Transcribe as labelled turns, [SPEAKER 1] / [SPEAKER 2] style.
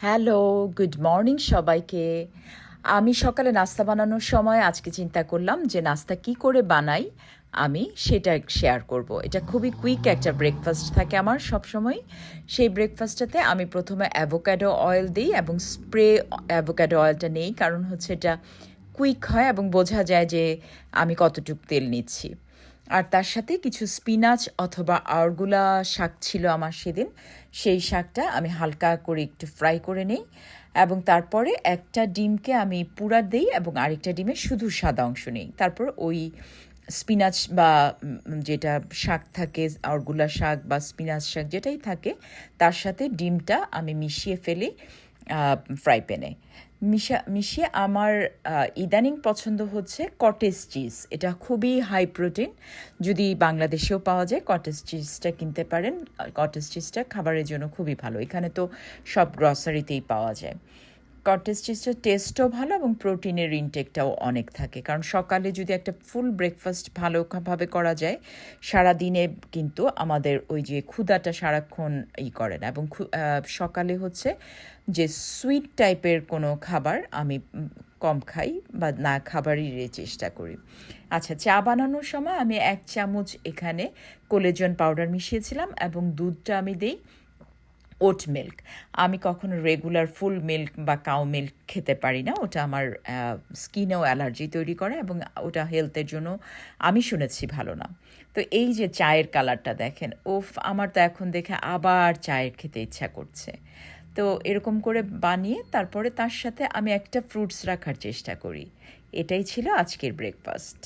[SPEAKER 1] Hello, good morning সবাইকে। আমি সকালে নাস্তা বানানোর সময় আজকে চিন্তা করলাম যে নাস্তা কি করে বানাই আমি সেটা শেয়ার করব। এটা খুবই কুইক একটা ব্রেকফাস্ট থাকে আমার সবসময়। সেই ব্রেকফাস্টটাতে আমি প্রথমে অ্যাভোক্যাডো অয়েল দিই এবং স্প্রে অ্যাভোক্যাডো অয়েলটা নেই, কারণ হচ্ছে এটা কুইক হয় এবং বোঝা যায় যে আমি কতটুকু তেল নিচ্ছি। আর তার সাথে কিছু স্পিনাচ অথবা আরগুলা শাক ছিল আমার সেদিন। সেই শাকটা আমি হালকা করে একটু ফ্রাই করে নেই এবং তারপরে একটা ডিমকে আমি পুরা দেই এবং আরেকটা ডিমে শুধু সাদা অংশ নেই। তারপর ওই স্পিনাচ বা যেটা শাক থাকে, আরগুলা শাক বা স্পিনাচ শাক যেটাই থাকে, তার সাথে ডিমটা আমি মিশিয়ে ফেলি ফ্রাই প্যানে। মিশিয়ে আমার ইদানিং পছন্দ হচ্ছে কটেজ চিজ। এটা খুবই হাই প্রোটিন, যদি বাংলাদেশেও পাওয়া যায় কটেজ চিজটা কিনতে পারেন। কটেজ চিজটা খাবারের জন্য খুবই ভালো, এখানে তো সব গ্রসারিতেই পাওয়া যায়। কটেজ চিজটার টেস্টও ভালো এবং প্রোটিনের ইনটেকটাও অনেক থাকে, কারণ সকালে যদি একটা ফুল ব্রেকফাস্ট ভালোভাবে করা যায় সারাদিনে কিন্তু আমাদের ওই যে ক্ষুধাটা সারাক্ষণ করে না। এবং সকালে হচ্ছে যে সুইট টাইপের কোনো খাবার আমি কম খাই বা না খাবারই চেষ্টা করি। আচ্ছা, চা বানানোর সময় আমি 1 চামচ এখানে কোলেজেন পাউডার মিশিয়েছিলাম এবং দুধটা আমি দিই ওট মিল্ক। আমি কখনো রেগুলার ফুল মিল্ক বা কাউ মিল্ক খেতে পারি না, ওটা আমার স্কিনেও অ্যালার্জি তৈরি করে এবং ওটা হেলথের জন্য আমি শুনেছি ভালো না। তো এই যে চায়ের কালারটা দেখেন, ওফ, আমার তো এখন দেখে আবার চায়ের খেতে ইচ্ছা করছে। তো এরকম করে বানিয়ে তারপরে তার সাথে আমি একটা ফ্রুটস রাখার চেষ্টা করি। এটাই ছিল আজকের ব্রেকফাস্ট।